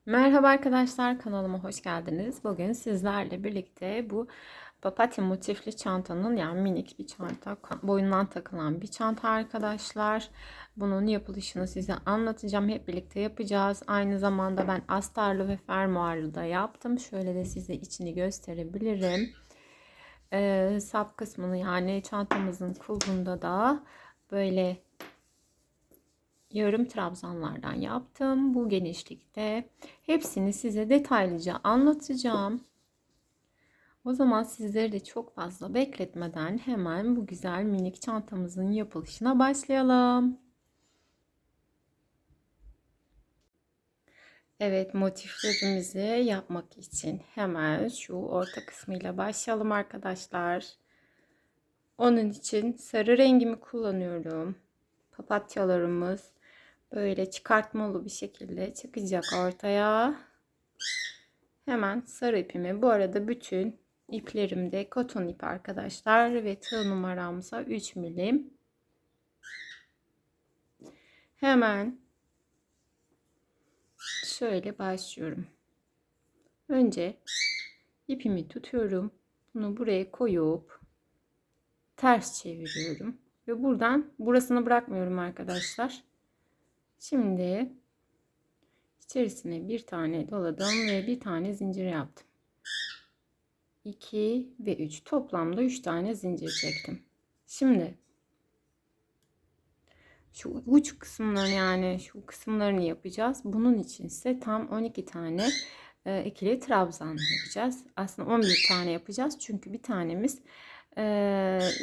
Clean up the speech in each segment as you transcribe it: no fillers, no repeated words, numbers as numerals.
Merhaba arkadaşlar, kanalıma hoş geldiniz. Bugün sizlerle birlikte bu papatya motifli çantanın, yani minik bir çanta, boyundan takılan bir çanta arkadaşlar. Bunun yapılışını size anlatacağım. Hep birlikte yapacağız. Aynı zamanda ben astarlı ve fermuarlı da yaptım. Şöyle de size içini gösterebilirim. Sap kısmını, yani çantamızın kulbunda da böyle yarım trabzanlardan yaptım. Bu genişlikte. Hepsini size detaylıca anlatacağım. O zaman sizleri de çok fazla bekletmeden hemen bu güzel minik çantamızın yapılışına başlayalım. Evet, motiflerimizi yapmak için hemen şu orta kısmıyla başlayalım arkadaşlar. Onun için sarı rengimi kullanıyorum. Papatyalarımız böyle çıkartmalı bir şekilde çıkacak ortaya. Hemen sarı ipimi, bu arada bütün iplerim de koton ip arkadaşlar ve tığ numaramsa 3 milim. Hemen şöyle başlıyorum. Önce ipimi tutuyorum. Bunu buraya koyup ters çeviriyorum. Ve buradan burasını bırakmıyorum arkadaşlar. Şimdi içerisine bir tane doladım ve bir tane zincir yaptım. 2 ve 3, toplamda 3 tane zincir çektim. Şimdi şu uç kısımlarını, yani şu kısımlarını yapacağız. Bunun için ise tam 12 tane ikili trabzan yapacağız. Aslında 11 tane yapacağız. Çünkü bir tanemiz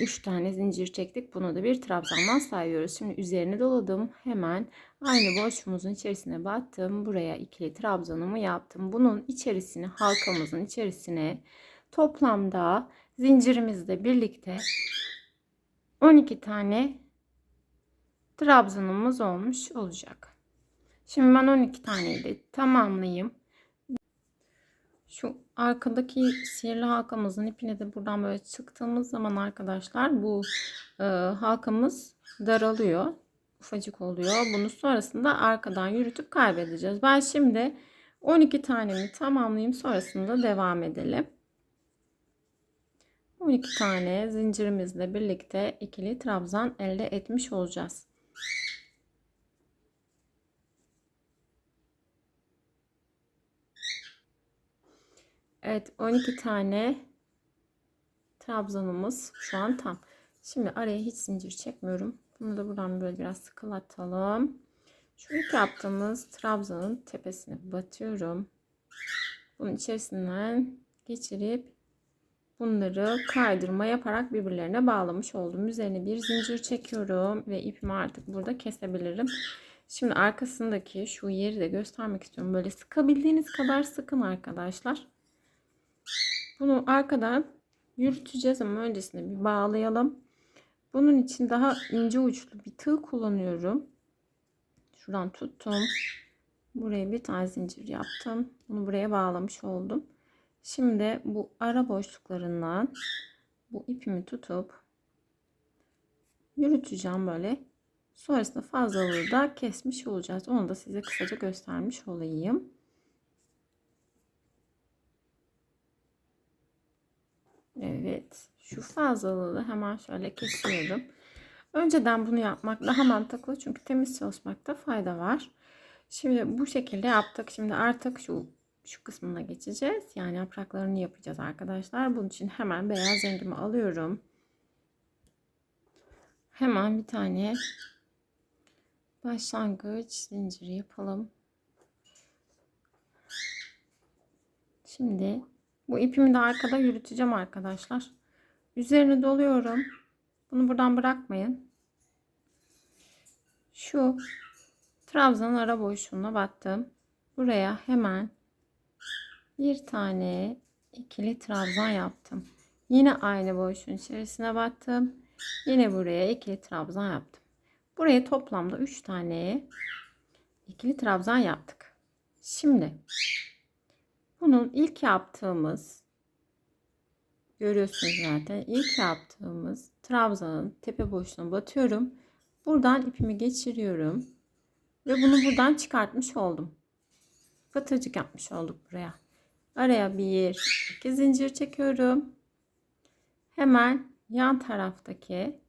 3 tane zincir çektik. Bunu da bir trabzandan sayıyoruz. Şimdi üzerine doladım. Hemen aynı boşluğumuzun içerisine battım. Buraya ikili trabzanımı yaptım. Bunun içerisine, halkamızın içerisine toplamda zincirimizle birlikte 12 tane trabzanımız olmuş olacak. Şimdi ben 12 taneyi de tamamlayayım. Şu arkadaki sihirli halkamızın ipine de buradan böyle çıktığımız zaman arkadaşlar bu halkamız daralıyor. Ufacık oluyor. Bunu sonrasında arkadan yürütüp kaybedeceğiz. Ben şimdi 12 tanemi tamamlayayım. Sonrasında devam edelim. 12 tane zincirimizle birlikte ikili trabzan elde etmiş olacağız. Evet, 12 tane trabzanımız şu an tam. Şimdi araya hiç zincir çekmiyorum. Bunu da buradan böyle biraz sıkılatalım. Şu ilk yaptığımız trabzanın tepesine batıyorum. Bunun içerisinden geçirip bunları kaydırma yaparak birbirlerine bağlamış oldum. Üzerine bir zincir çekiyorum ve ipimi artık burada kesebilirim. Şimdi arkasındaki şu yeri de göstermek istiyorum. Böyle sıkabildiğiniz kadar sıkın arkadaşlar. Bunu arkadan yürüteceğiz ama öncesinde bir bağlayalım. Bunun için daha ince uçlu bir tığ kullanıyorum. Şuradan tuttum. Buraya bir tane zincir yaptım. Bunu buraya bağlamış oldum. Şimdi bu ara boşluklarından bu ipimi tutup yürüteceğim böyle. Sonrasında fazlalığı da kesmiş olacağız. Onu da size kısaca göstermiş olayım. Evet. Şu fazlalığı da hemen şöyle kesiyorum. Önceden bunu yapmak daha mantıklı. Çünkü temiz çalışmakta fayda var. Şimdi bu şekilde yaptık. Şimdi artık şu kısmına geçeceğiz. Yani yapraklarını yapacağız arkadaşlar. Bunun için hemen beyaz rengimi alıyorum. Hemen bir tane başlangıç zinciri yapalım. Şimdi bu ipimi de arkada yürüteceğim arkadaşlar. Üzerine doluyorum. Bunu buradan bırakmayın. Şu trabzanın ara boşluğuna battım. Buraya hemen bir tane ikili trabzan yaptım. Yine aynı boşluğun içerisine battım. Yine buraya ikili trabzan yaptım. Buraya toplamda 3 tane ikili trabzan yaptık. Şimdi bunun ilk yaptığımız, görüyorsunuz zaten, ilk yaptığımız trabzanın tepe boşluğuna batıyorum. Buradan ipimi geçiriyorum ve bunu buradan çıkartmış oldum. pıtırcık yapmış olduk buraya. Araya bir iki zincir çekiyorum. Hemen yan taraftaki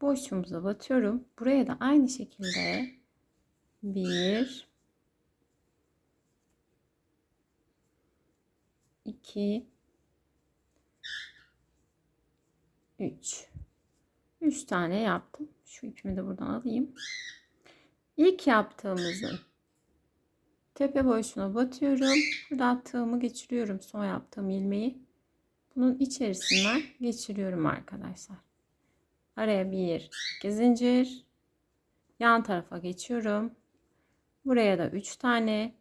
boşluğumuza batıyorum. Buraya da aynı şekilde bir, iki, üç. 3 tane yaptım. Şu ipimi de buradan alayım. İlk yaptığımızın tepe boşluğuna batıyorum. Burada tığımı geçiriyorum. Son yaptığım ilmeği. Bunun içerisinden geçiriyorum arkadaşlar. Araya bir iki zincir. Yan tarafa geçiyorum. Buraya da 3 tane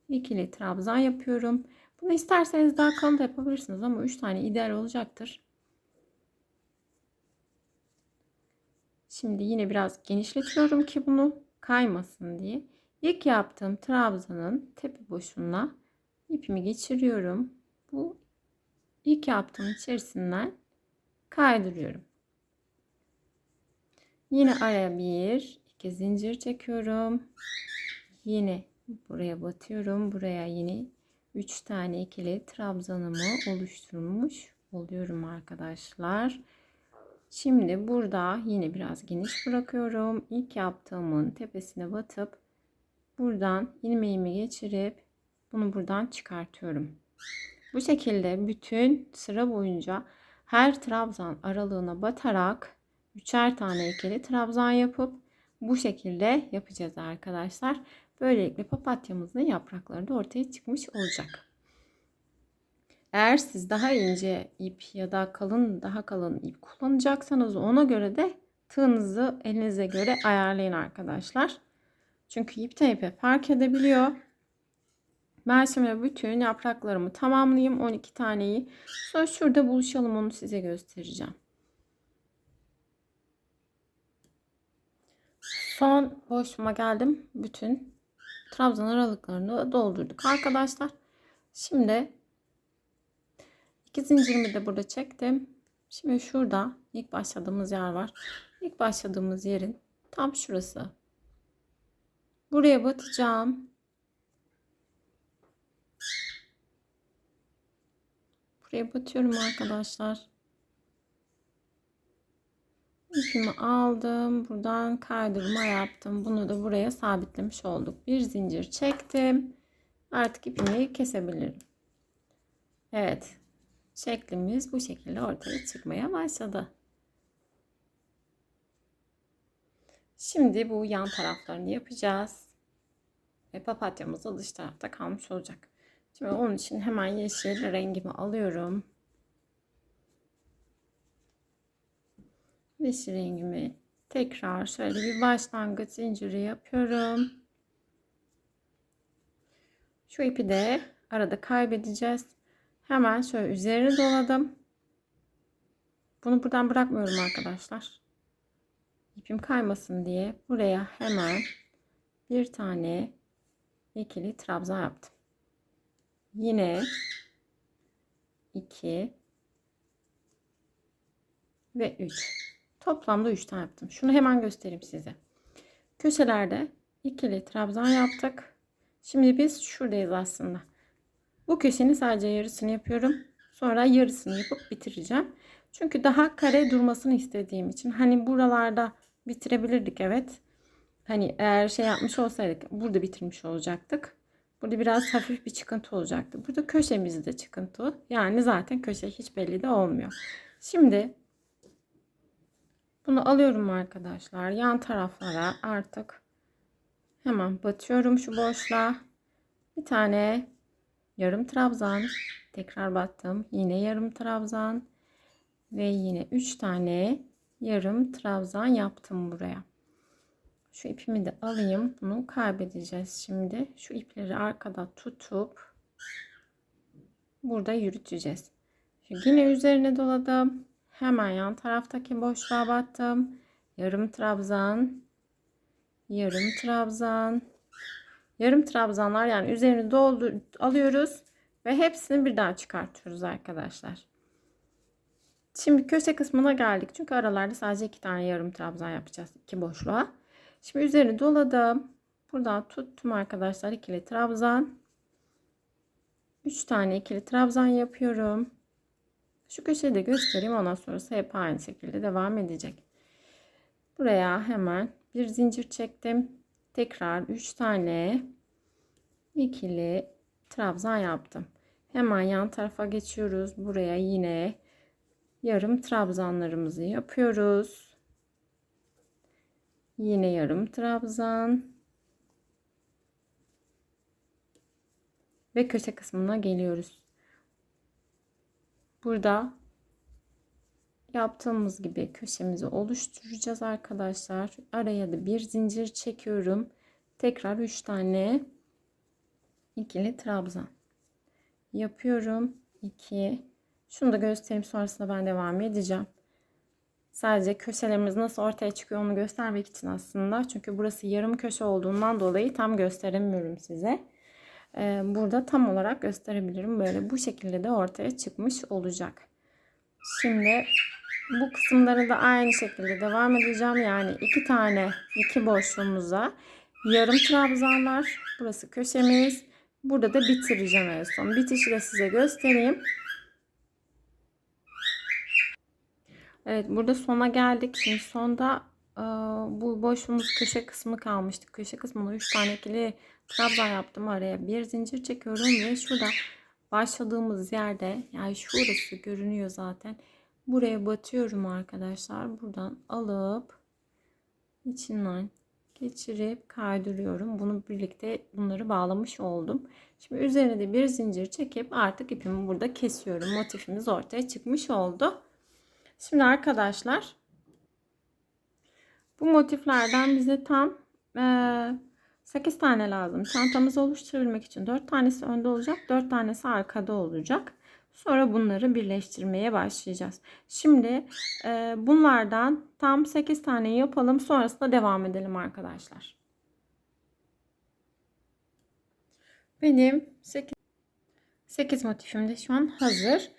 ikili trabzan yapıyorum. Bunu isterseniz daha kalın da yapabilirsiniz ama 3 tane ideal olacaktır. Şimdi yine biraz genişletiyorum ki bunu kaymasın diye. İlk yaptığım trabzanın tepe boşluğuna ipimi geçiriyorum. Bu ilk yaptığım içerisinden kaydırıyorum. Yine araya bir iki zincir çekiyorum. Yine buraya batıyorum. Buraya yine 3 tane ikili trabzanımı oluşturmuş oluyorum arkadaşlar. Şimdi burada yine biraz geniş bırakıyorum. İlk yaptığımın tepesine batıp buradan ilmeğimi geçirip bunu buradan çıkartıyorum. Bu şekilde bütün sıra boyunca her trabzan aralığına batarak üçer tane ikili trabzan yapıp bu şekilde yapacağız arkadaşlar. Böylelikle papatyamızın yaprakları da ortaya çıkmış olacak. Eğer siz daha ince ip ya da daha kalın ip kullanacaksanız ona göre de tığınızı elinize göre ayarlayın arkadaşlar. Çünkü ipten ipe fark edebiliyor. Ben şimdi bütün yapraklarımı tamamlayayım. 12 taneyi. Sonra şurada buluşalım, onu size göstereceğim. Son boşluğuma geldim. Bütün trabzan aralıklarını doldurduk arkadaşlar. Şimdi 2 zincirimi de burada çektim. Şimdi şurada ilk başladığımız yer var. İlk başladığımız yerin tam şurası. Buraya batacağım. Buraya batıyorum arkadaşlar. İpimi aldım. Buradan kaydırma yaptım. Bunu da buraya sabitlemiş olduk. Bir zincir çektim. Artık ipimi kesebilirim. Evet. Şeklimiz bu şekilde ortaya çıkmaya başladı. Şimdi bu yan taraflarını yapacağız. Ve papatyamız da dış tarafta kalmış olacak. Şimdi onun için hemen yeşil rengimi alıyorum. Yeşil rengimi tekrar şöyle bir başlangıç zinciri yapıyorum. Şu ipi de arada kaybedeceğiz. Hemen şöyle üzerine doladım. Bunu buradan bırakmıyorum arkadaşlar. İpim kaymasın diye buraya hemen bir tane ikili trabzan yaptım. Yine 2 ve 3. Toplamda 3 tane yaptım. Şunu hemen göstereyim size. Köşelerde ikili trabzan yaptık. Şimdi biz şuradayız aslında. Bu köşenin sadece yarısını yapıyorum. Sonra yarısını yapıp bitireceğim. Çünkü daha kare durmasını istediğim için. Hani buralarda bitirebilirdik, evet. Hani eğer şey yapmış olsaydık burada bitirmiş olacaktık. Burada biraz hafif bir çıkıntı olacaktı. Burada köşemizde çıkıntı. Yani zaten köşe hiç belli de olmuyor. Şimdi bunu alıyorum arkadaşlar. Yan taraflara artık hemen batıyorum şu boşluğa. Bir tane yarım trabzan. Tekrar battım. Yine yarım trabzan. Ve yine 3 tane yarım trabzan yaptım buraya. Şu ipimi de alayım. Bunu kaybedeceğiz şimdi. Şu ipleri arkada tutup burada yürüteceğiz. Yine üzerine doladım. Hemen yan taraftaki boşluğa battım. Yarım trabzan, yarım trabzan, yarım trabzanlar, yani üzerini alıyoruz ve hepsini birden çıkartıyoruz arkadaşlar. Şimdi köşe kısmına geldik. Çünkü aralarda sadece 2 tane yarım trabzan yapacağız. 2 boşluğa. Şimdi üzerini doladım. Buradan tuttum arkadaşlar, ikili trabzan. 3 tane ikili trabzan yapıyorum. Şu köşeyi de göstereyim, ondan sonrası hep aynı şekilde devam edecek. Buraya hemen bir zincir çektim. Tekrar 3 tane ikili trabzan yaptım. Hemen yan tarafa geçiyoruz. Buraya yine yarım trabzanlarımızı yapıyoruz. Yine yarım trabzan. Ve köşe kısmına geliyoruz. Burada yaptığımız gibi köşemizi oluşturacağız arkadaşlar. Araya da bir zincir çekiyorum. Tekrar 3 tane ikili trabzan yapıyorum. 2. Şunu da göstereyim, sonrasında ben devam edeceğim. Sadece köşelerimiz nasıl ortaya çıkıyor onu göstermek için aslında. Çünkü burası yarım köşe olduğundan dolayı tam gösteremiyorum size. Burada tam olarak gösterebilirim. Böyle bu şekilde de ortaya çıkmış olacak. Şimdi bu kısımları da aynı şekilde devam edeceğim. Yani 2 tane 2 boşluğumuza yarım trabzanlar. Burası köşemiz. Burada da bitireceğim en son. Bitişi de size göstereyim. Evet, burada sona geldik. Şimdi sonda bu boşluğumuz köşe kısmı kalmıştı. Köşe kısmına 3 tane ikili trabzan yaptım. Araya bir zincir çekiyorum ve şurada başladığımız yerde, yani şurası görünüyor zaten. Buraya batıyorum arkadaşlar. Buradan alıp içinden geçirip kaydırıyorum. Bunu birlikte bunları bağlamış oldum. Şimdi üzerine de bir zincir çekip artık ipimi burada kesiyorum. Motifimiz ortaya çıkmış oldu. Şimdi arkadaşlar, bu motiflerden bize tam 8 tane lazım. Çantamızı oluşturabilmek için 4 tanesi önde olacak, 4 tanesi arkada olacak. Sonra bunları birleştirmeye başlayacağız. Şimdi bunlardan tam 8 tane yapalım. Sonrasında devam edelim arkadaşlar. Benim 8 motifim de şu an hazır.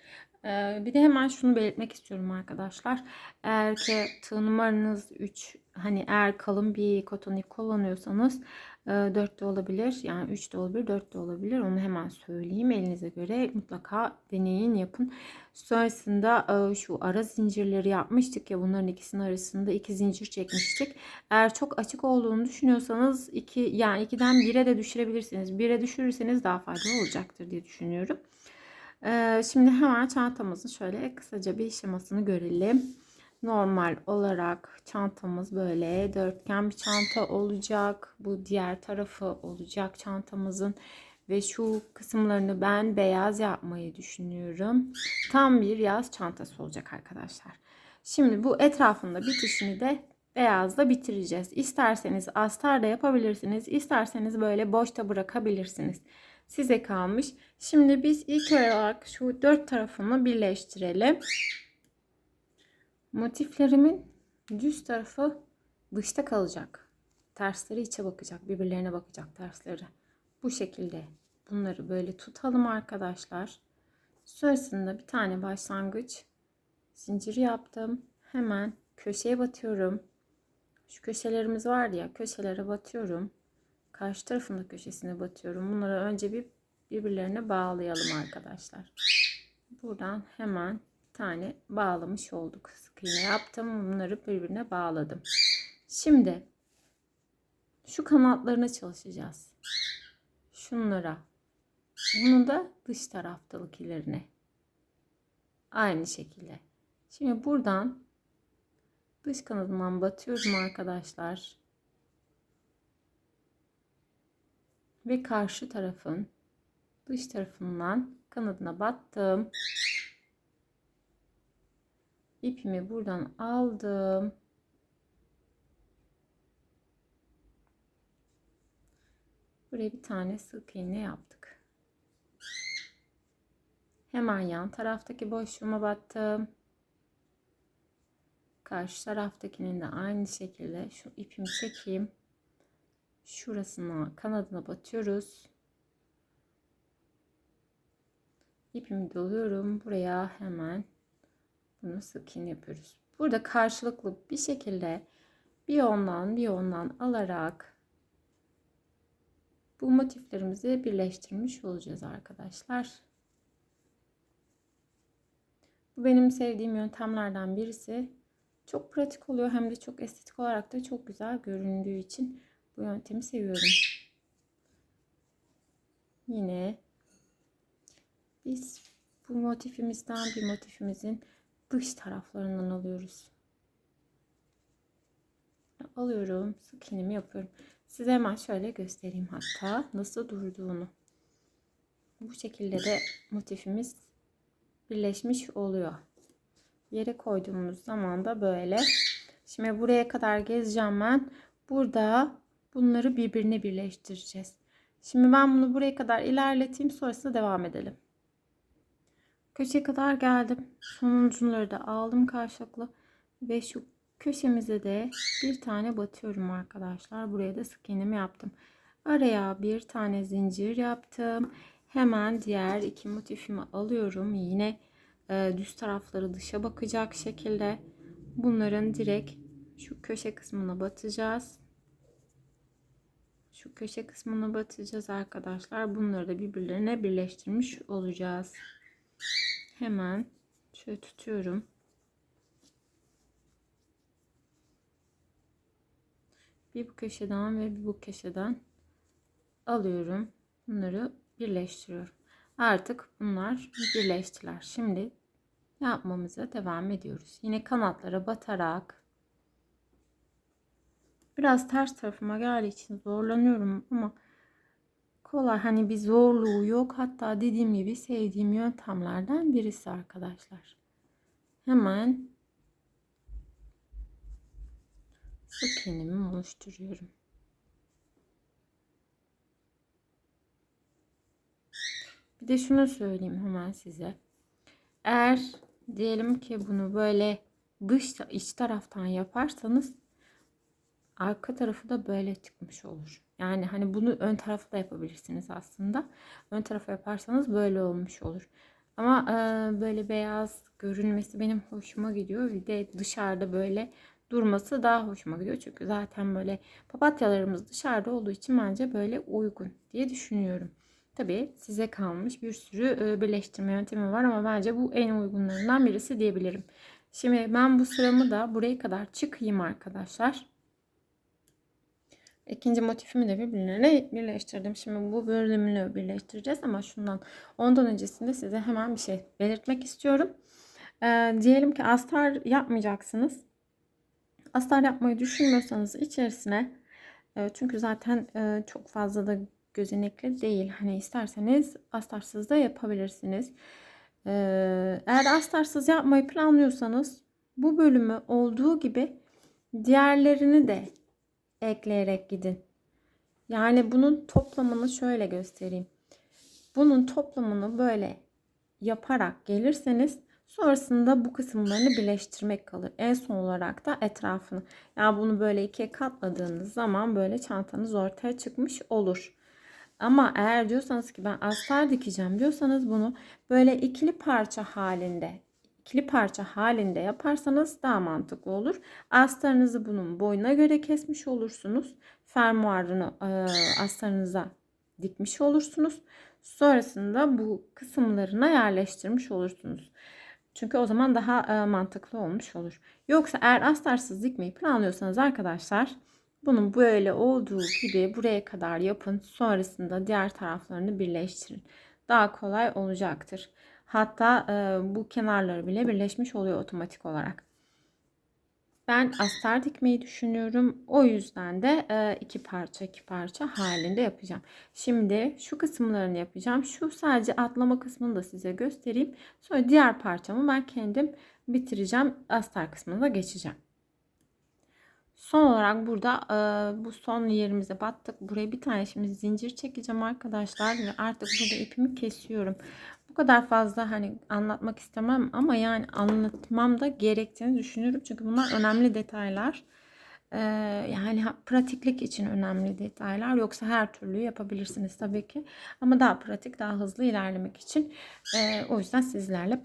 Bir de hemen şunu belirtmek istiyorum arkadaşlar. Eğer ki tığ numaranız 3, hani eğer kalın bir koton ip kullanıyorsanız 4 de olabilir. Yani 3 de olabilir, 4 de olabilir. Onu hemen söyleyeyim. Elinize göre mutlaka deneyin, yapın. Sonrasında şu ara zincirleri yapmıştık ya, bunların ikisinin arasında 2 zincir çekmiştik. Eğer çok açık olduğunu düşünüyorsanız 2, yani 2'den 1'e de düşürebilirsiniz. 1'e düşürürseniz daha faydalı olacaktır diye düşünüyorum. Şimdi hemen çantamızın şöyle kısaca bir şemasını görelim. Normal olarak çantamız böyle dörtgen bir çanta olacak. Bu diğer tarafı olacak çantamızın. Ve şu kısımlarını ben beyaz yapmayı düşünüyorum. Tam bir yaz çantası olacak arkadaşlar. Şimdi bu etrafında bitişini de beyazla bitireceğiz. İsterseniz astar da yapabilirsiniz. İsterseniz böyle boşta bırakabilirsiniz. Size kalmış. Şimdi biz ilk olarak şu 4 tarafını birleştirelim. Motiflerimin düz tarafı dışta kalacak. Tersleri içe bakacak. Birbirlerine bakacak tersleri. Bu şekilde bunları böyle tutalım arkadaşlar. Sonrasında bir tane başlangıç zinciri yaptım. Hemen köşeye batıyorum. Şu köşelerimiz var ya, köşelere batıyorum. Karşı tarafın da köşesine batıyorum. Bunları önce bir birbirlerine bağlayalım arkadaşlar. Buradan hemen bir tane bağlamış olduk. Sık iğne yaptım. Bunları birbirine bağladım. Şimdi şu kanatlarına çalışacağız. Şunlara. Bunu da dış taraftakilerine. Aynı şekilde. Şimdi buradan dış kanadından batıyorum arkadaşlar. Ve karşı tarafın dış tarafından kanadına battım. İpimi buradan aldım. Buraya bir tane sık iğne yaptık. Hemen yan taraftaki boşluğuma battım. Karşı taraftakinin de aynı şekilde şu ipimi çekeyim. Şurasına, kanadına batıyoruz. İpimi doluyorum. Buraya hemen bunu sık iğne yapıyoruz. Burada karşılıklı bir şekilde bir ondan bir ondan alarak bu motiflerimizi birleştirmiş olacağız arkadaşlar. Bu benim sevdiğim yöntemlerden birisi. Çok pratik oluyor, hem de çok estetik olarak da çok güzel göründüğü için bu yöntemi seviyorum. Yine biz bu motifimizden bir motifimizin dış taraflarından alıyoruz. Alıyorum, sık iğnemi yapıyorum. Size hemen şöyle göstereyim hatta nasıl durduğunu. Bu şekilde de motifimiz birleşmiş oluyor. Yere koyduğumuz zaman da böyle. Şimdi buraya kadar gezeceğim ben. Burada bunları birbirine birleştireceğiz. Şimdi ben bunu buraya kadar ilerleteyim, sonrasında devam edelim. Köşeye kadar geldim. Sonuncuları da aldım karşılıklı ve şu köşemize de bir tane batıyorum arkadaşlar. Buraya da sık iğnemi yaptım. Araya bir tane zincir yaptım. Hemen diğer iki motifimi alıyorum. Yine düz tarafları dışa bakacak şekilde bunların direkt şu köşe kısmına batacağız. Şu köşe kısmına batacağız arkadaşlar. Bunları da birbirlerine birleştirmiş olacağız. Hemen şöyle tutuyorum. Bir bu köşeden ve bir bu köşeden alıyorum. Bunları birleştiriyorum. Artık bunlar birleştiler. Şimdi yapmamıza devam ediyoruz. Yine kanatlara batarak, biraz ters tarafıma geldiği için zorlanıyorum ama kolay, hani bir zorluğu yok. Hatta dediğim gibi sevdiğim yöntemlerden birisi arkadaşlar. Hemen sık iğnemi oluşturuyorum. Bir de şunu söyleyeyim hemen size. Eğer diyelim ki bunu böyle iç taraftan yaparsanız arka tarafı da böyle çıkmış olur. Yani hani bunu ön tarafı da yapabilirsiniz aslında. Ön tarafı yaparsanız böyle olmuş olur. Ama böyle beyaz görünmesi benim hoşuma gidiyor. Bir de dışarıda böyle durması daha hoşuma gidiyor. Çünkü zaten böyle papatyalarımız dışarıda olduğu için bence böyle uygun diye düşünüyorum. Tabii size kalmış, bir sürü birleştirme yöntemi var ama bence bu en uygunlarından birisi diyebilirim. Şimdi ben bu sıramı da buraya kadar çıkayım arkadaşlar. İkinci motifimi de birbirlerine birleştirdim. Şimdi bu bölümünü birleştireceğiz ama ondan öncesinde size hemen bir şey belirtmek istiyorum. Diyelim ki astar yapmayacaksınız. Astar yapmayı düşünmüyorsanız içerisine çünkü zaten çok fazla da gözenekli değil. Hani isterseniz astarsız da yapabilirsiniz. Eğer astarsız yapmayı planlıyorsanız bu bölümü olduğu gibi diğerlerini de ekleyerek gidin. Yani bunun toplamını şöyle göstereyim. Bunun toplamını böyle yaparak gelirseniz sonrasında bu kısımlarını birleştirmek kalır. En son olarak da etrafını. Yani bunu böyle ikiye katladığınız zaman böyle çantanız ortaya çıkmış olur. Ama eğer diyorsanız ki ben astar dikeceğim diyorsanız bunu böyle ikili parça halinde yaparsanız daha mantıklı olur. Astarınızı bunun boyuna göre kesmiş olursunuz. Fermuarını astarınıza dikmiş olursunuz. Sonrasında bu kısımlarına yerleştirmiş olursunuz. Çünkü o zaman daha mantıklı olmuş olur. Yoksa eğer astarsız dikmeyi planlıyorsanız arkadaşlar bunun böyle olduğu gibi buraya kadar yapın. Sonrasında diğer taraflarını birleştirin. Daha kolay olacaktır. Hatta bu kenarları bile birleşmiş oluyor otomatik olarak. Ben astar dikmeyi düşünüyorum. O yüzden de iki parça halinde yapacağım. Şimdi şu kısımlarını yapacağım. Şu sadece atlama kısmını da size göstereyim. Sonra diğer parçamı ben kendim bitireceğim. Astar kısmına da geçeceğim. Son olarak burada bu son yerimize battık. Buraya bir tane şimdi zincir çekeceğim arkadaşlar. Ve artık burada ipimi kesiyorum. Bu kadar fazla hani anlatmak istemem ama yani anlatmam da gerektiğini düşünüyorum. Çünkü bunlar önemli detaylar. Yani pratiklik için önemli detaylar. Yoksa her türlü yapabilirsiniz tabii ki. Ama daha pratik, daha hızlı ilerlemek için o yüzden sizlerle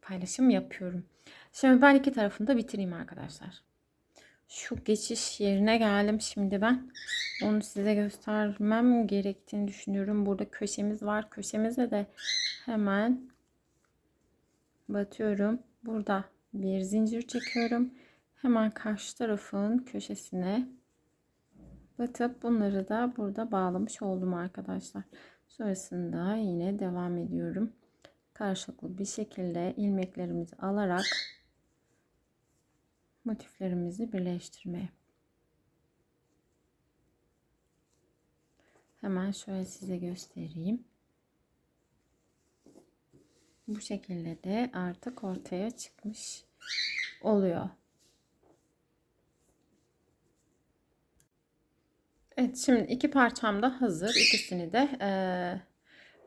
paylaşım yapıyorum. Şimdi ben iki tarafını da bitireyim arkadaşlar. şu geçiş yerine geldim şimdi ben. Onu size göstermem gerektiğini düşünüyorum. Burada köşemiz var. Köşemize de hemen batıyorum. Burada bir zincir çekiyorum. Hemen karşı tarafın köşesine batıp bunları da burada bağlamış oldum arkadaşlar. Sonrasında yine devam ediyorum. Karşılıklı bir şekilde ilmeklerimizi alarak motiflerimizi birleştirmeye. Hemen şöyle size göstereyim. Bu şekilde de artık ortaya çıkmış oluyor. Evet, şimdi iki parçam da hazır. İkisini de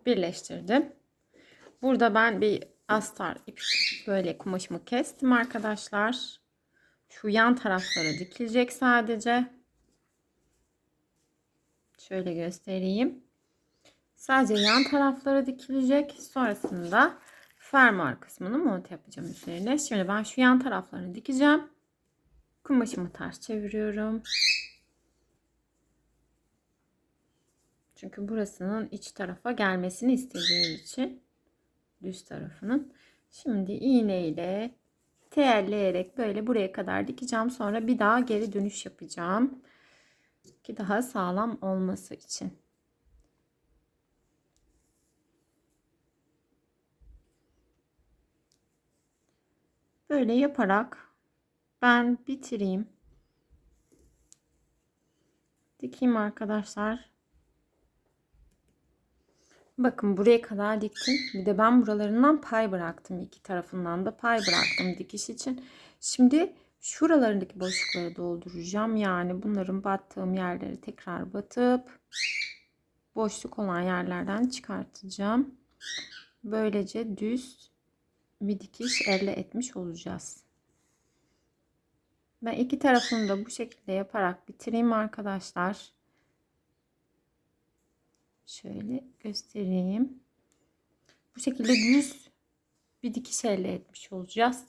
birleştirdim. Burada ben bir astar ip böyle kumaşımı kestim arkadaşlar. Şu yan taraflara dikilecek sadece. Şöyle göstereyim. Sadece yan taraflara dikilecek. Sonrasında fermuar kısmını monte yapacağım üzerine. Şimdi ben şu yan taraflarını dikeceğim. Kumaşımı ters çeviriyorum. Çünkü burasının iç tarafa gelmesini istediğim için düz tarafının. Şimdi iğne ile teyelleyerek böyle buraya kadar dikeceğim. Sonra bir daha geri dönüş yapacağım. Ki daha sağlam olması için. Böyle yaparak ben bitireyim. Dikeyim arkadaşlar. Bakın buraya kadar diktim. Bir de ben buralarından pay bıraktım. İki tarafından da pay bıraktım dikiş için. Şimdi şuralarındaki boşlukları dolduracağım. Yani bunların battığım yerleri tekrar batıp boşluk olan yerlerden çıkartacağım. Böylece düz bir dikiş elde etmiş olacağız. Ben iki tarafını da bu şekilde yaparak bitireyim arkadaşlar. Şöyle göstereyim. Bu şekilde düz bir dikiş elde etmiş olacağız.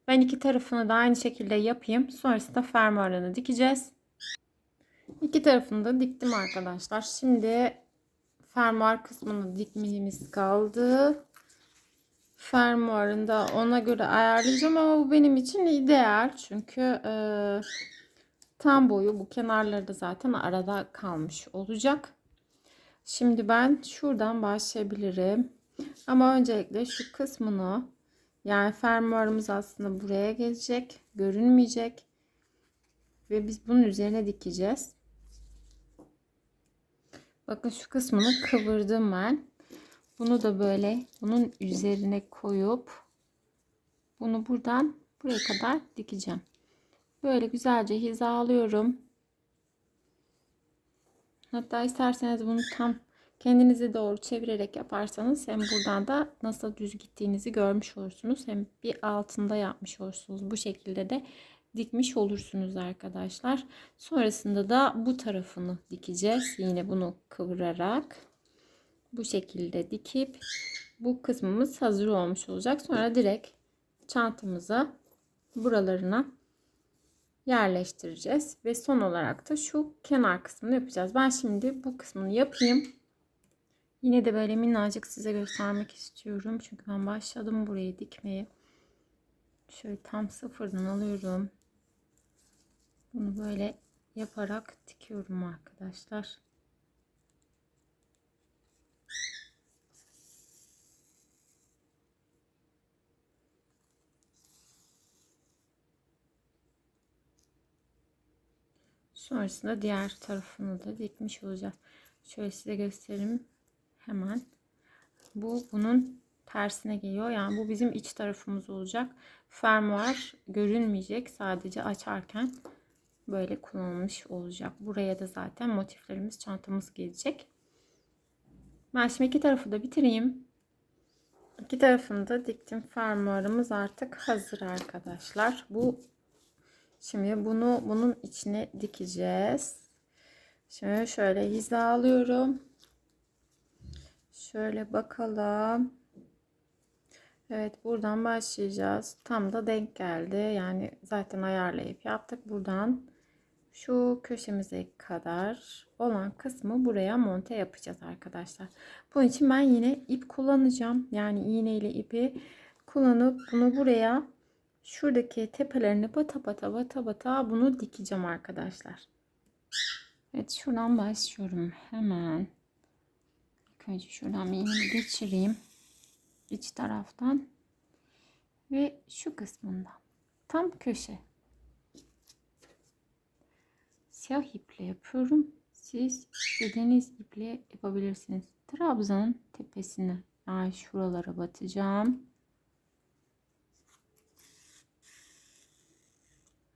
Ben iki tarafını da aynı şekilde yapayım. Sonrasında fermuarını dikeceğiz. İki tarafını da diktim arkadaşlar. Şimdi fermuar kısmını dikmemiz kaldı. Fermuarını da ona göre ayarlayacağım ama bu benim için ideal. Çünkü tam boyu, bu kenarları da zaten arada kalmış olacak. Şimdi ben şuradan başlayabilirim. Ama öncelikle şu kısmını, yani fermuarımız aslında buraya gelecek, görünmeyecek ve biz bunun üzerine dikeceğiz. Bakın şu kısmını kıvırdım ben. Bunu da böyle bunun üzerine koyup bunu buradan buraya kadar dikeceğim. Böyle güzelce hizalıyorum. Hatta isterseniz bunu tam kendinize doğru çevirerek yaparsanız hem buradan da nasıl düz gittiğinizi görmüş olursunuz. Hem bir altında yapmış olursunuz. Bu şekilde de dikmiş olursunuz arkadaşlar. Sonrasında da bu tarafını dikeceğiz. Yine bunu kıvırarak bu şekilde dikip bu kısmımız hazır olmuş olacak. Sonra direkt çantamıza buralarına yerleştireceğiz ve son olarak da şu kenar kısmını yapacağız. Ben şimdi bu kısmını yapayım. Yine de böyle minnacık size göstermek istiyorum. Çünkü ben başladım burayı dikmeye. Şöyle tam sıfırdan alıyorum. Bunu böyle yaparak dikiyorum arkadaşlar. Sonrasında diğer tarafını da dikmiş olacağız. Şöyle size göstereyim hemen. Bu bunun tersine geliyor. Yani bu bizim iç tarafımız olacak. Fermuar görünmeyecek. Sadece açarken böyle kullanılmış olacak. Buraya da zaten motiflerimiz, çantamız gelecek. Ben şimdi iki tarafı da bitireyim. İki tarafını da diktim. Fermuarımız artık hazır arkadaşlar. Şimdi bunu bunun içine dikeceğiz. Şimdi şöyle hizalıyorum. Şöyle bakalım. Evet, buradan başlayacağız. Tam da denk geldi. Yani zaten ayarlayıp yaptık. Buradan şu köşemize kadar olan kısmı buraya monte yapacağız arkadaşlar. Bunun için ben yine ip kullanacağım. Yani iğne ile ipi kullanıp bunu buraya, şuradaki tepelerini bata bata bata bata bunu dikeceğim arkadaşlar. Evet, şuradan başlıyorum hemen. İlk önce şuradan bir iğnemi geçireyim. İç taraftan ve şu kısmından. Tam köşe. Siyah iple yapıyorum. Siz istediğiniz iple yapabilirsiniz. Trabzanın tepesine, yani şuralara batacağım.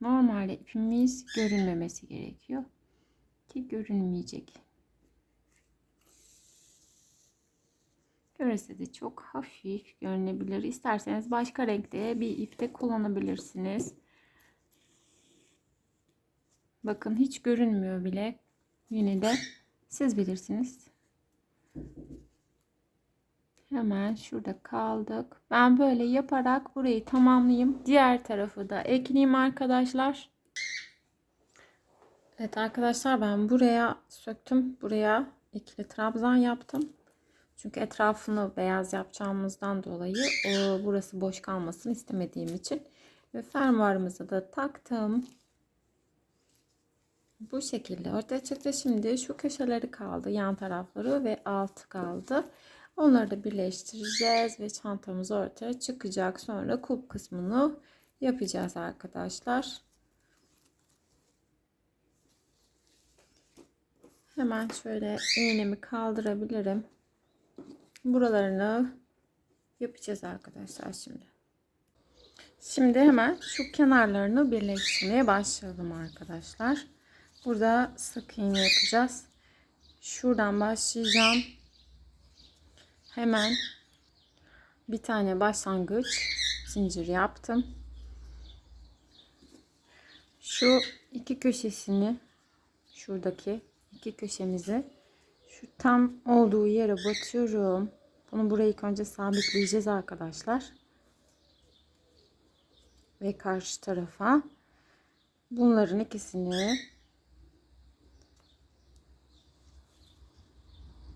Normalde ipimiz görünmemesi gerekiyor ki görünmeyecek. Görese de çok hafif görünebilir. İsterseniz başka renkte bir ip de kullanabilirsiniz. Bakın hiç görünmüyor bile. Yine de siz bilirsiniz. Hemen şurada kaldık. Ben böyle yaparak burayı tamamlayayım. Diğer tarafı da ekleyeyim arkadaşlar. Evet arkadaşlar, ben buraya söktüm. Buraya ikili trabzan yaptım. Çünkü etrafını beyaz yapacağımızdan dolayı burası boş kalmasını istemediğim için. Ve fermuarımıza da taktım. Bu şekilde ortaya çıktı. Şimdi şu köşeleri kaldı. Yan tarafları ve altı kaldı. Onları da birleştireceğiz ve çantamız ortaya çıkacak. Sonra kulp kısmını yapacağız arkadaşlar. Hemen şöyle iğnemi kaldırabilirim. Buralarını yapacağız arkadaşlar şimdi. Şimdi hemen şu kenarlarını birleştirmeye başlayalım arkadaşlar. Burada sık iğne yapacağız. Şuradan başlayacağım. Hemen bir tane başlangıç zincir yaptım. Şu iki köşesini, şuradaki iki köşemizi şu tam olduğu yere batıyorum. Bunu buraya ilk önce sabitleyeceğiz arkadaşlar. Ve karşı tarafa bunların ikisini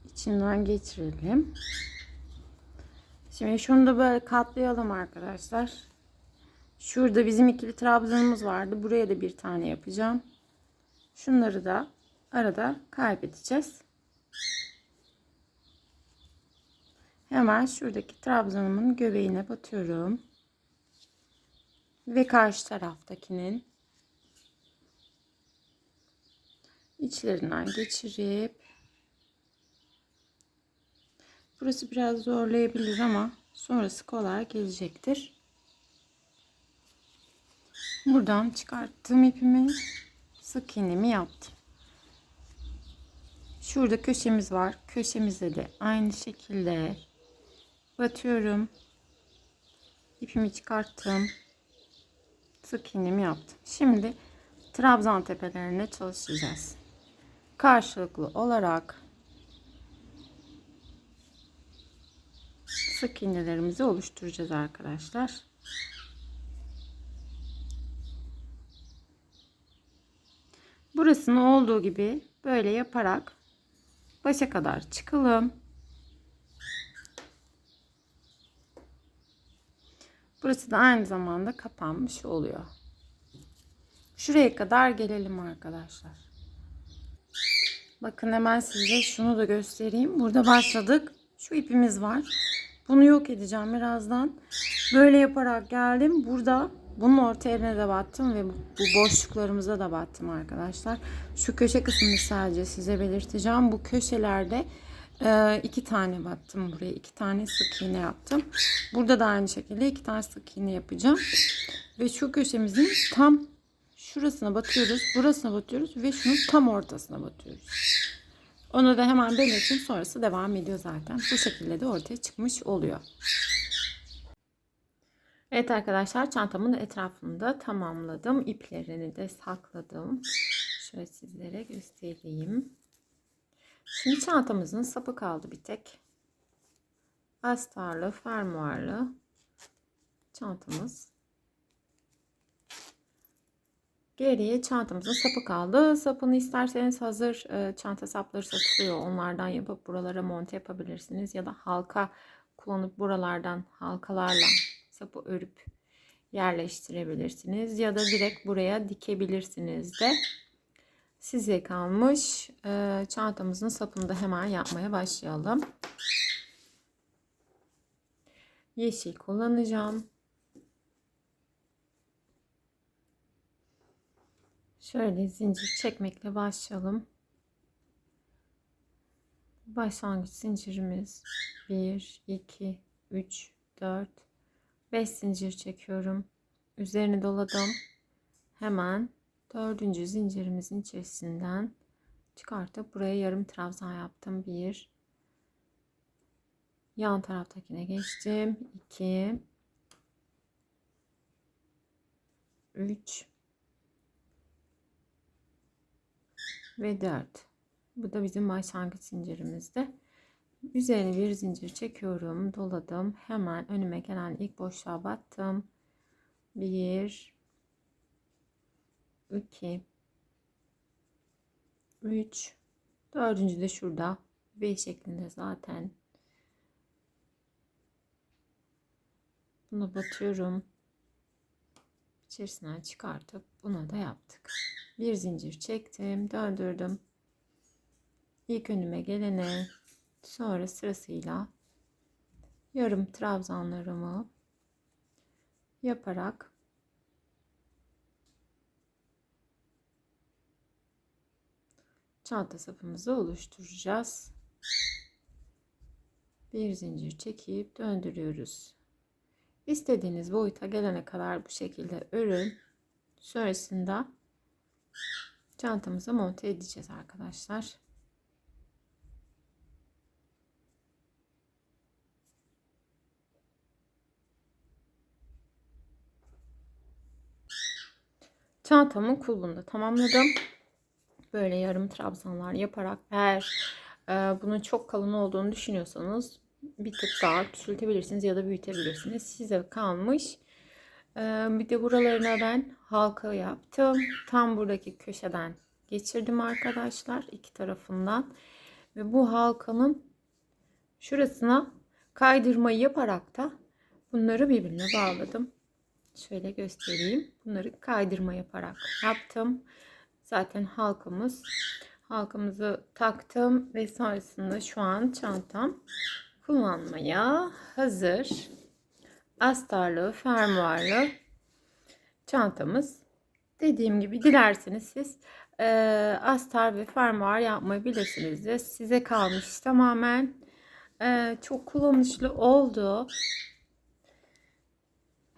içinden geçirelim. Şimdi şunu da böyle katlayalım arkadaşlar. Şurada bizim ikili trabzanımız vardı. Buraya da bir tane yapacağım. Şunları da arada kaybedeceğiz. Hemen şuradaki trabzanımın göbeğine batıyorum. Ve karşı taraftakinin içlerinden geçirip, burası biraz zorlayabilir ama sonrası kolay gelecektir. Buradan çıkarttığım ipimi, sık iğnemi yaptım. Şurada köşemiz var. Köşemize de aynı şekilde batıyorum. İpimi çıkarttım. Sık iğnemi yaptım. Şimdi trabzan tepelerine çalışacağız. Karşılıklı olarak sık iğnelerimizi oluşturacağız arkadaşlar. Burasını olduğu gibi böyle yaparak başa kadar çıkalım. Burası da aynı zamanda kapanmış oluyor. Şuraya kadar gelelim arkadaşlar. Bakın hemen size şunu da göstereyim. Burada başladık. Şu ipimiz var. Bunu yok edeceğim birazdan. Böyle yaparak geldim. Burada bunun orta yerine de battım ve bu boşluklarımıza da battım arkadaşlar. Şu köşe kısmını sadece size belirteceğim. Bu köşelerde iki tane battım buraya. İki tane sık iğne yaptım. Burada da aynı şekilde iki tane sık iğne yapacağım. Ve şu köşemizin tam şurasına batıyoruz. Burasına batıyoruz ve şunun tam ortasına batıyoruz. Onu da hemen belirteyim. Sonrası devam ediyor zaten. Bu şekilde de ortaya çıkmış oluyor. Evet arkadaşlar, çantamın etrafını da tamamladım. İplerini de sakladım. Şöyle sizlere göstereyim. Şimdi çantamızın sapı kaldı bir tek. Astarlı, fermuarlı. çantamız. Geriye çantamızın sapı kaldı. Sapını isterseniz hazır çanta sapları satılıyor. Onlardan yapıp buralara monte yapabilirsiniz. Ya da halka kullanıp buralardan halkalarla sapı örüp yerleştirebilirsiniz. Ya da direkt buraya dikebilirsiniz de. Size kalmış. Çantamızın sapını da hemen yapmaya başlayalım. Yeşil kullanacağım. Şöyle zincir çekmekle başlayalım. Başlangıç zincirimiz 1, 2, 3, 4, 5 zincir çekiyorum. Üzerini doladım. Hemen dördüncü zincirimizin içerisinden çıkartıp buraya yarım trabzan yaptım. 1, yan taraftakine geçtim. 2, 3 ve 4. Bu da bizim başlangıç zincirimizde. Üzerine bir zincir çekiyorum, doladım. Hemen önüme gelen ilk boşluğa battım. 1, 2, 3, dördüncü de şurada V şeklinde zaten. Buna batıyorum. İçerisinden çıkartıp buna da yaptık. Bir zincir çektim, döndürdüm. İlk önüme gelene, sonra sırasıyla yarım trabzanlarımı yaparak çanta sapımızı oluşturacağız. Bir zincir çekip döndürüyoruz. İstediğiniz boyuta gelene kadar bu şekilde örün. Sonrasında çantamıza monte edeceğiz arkadaşlar. Çantamın kulbunu tamamladım. Böyle yarım trabzanlar yaparak, eğer bunun çok kalın olduğunu düşünüyorsanız bir tık daha küçültebilirsiniz ya da büyütebilirsiniz. Size kalmış. Bir de buralarına ben halka yaptım. Tam buradaki köşeden geçirdim arkadaşlar, iki tarafından. Ve bu halkanın şurasına kaydırmayı yaparak da bunları birbirine bağladım. Şöyle göstereyim. Bunları kaydırma yaparak yaptım. Zaten halkamızı taktım ve sonrasında şu an çantam kullanmaya hazır. Astarlı, fermuarlı çantamız. Dediğim gibi dilerseniz siz astar ve fermuar yapmayabilirsiniz de, size kalmış tamamen. Çok kullanışlı oldu.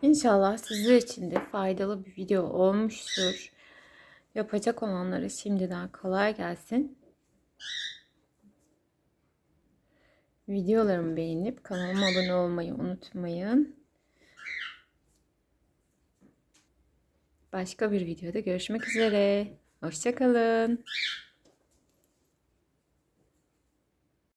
İnşallah sizler için de faydalı bir video olmuştur. Yapacak olanlara şimdiden kolay gelsin. Videolarımı beğenip kanalıma abone olmayı unutmayın. Başka bir videoda görüşmek üzere. Hoşça kalın.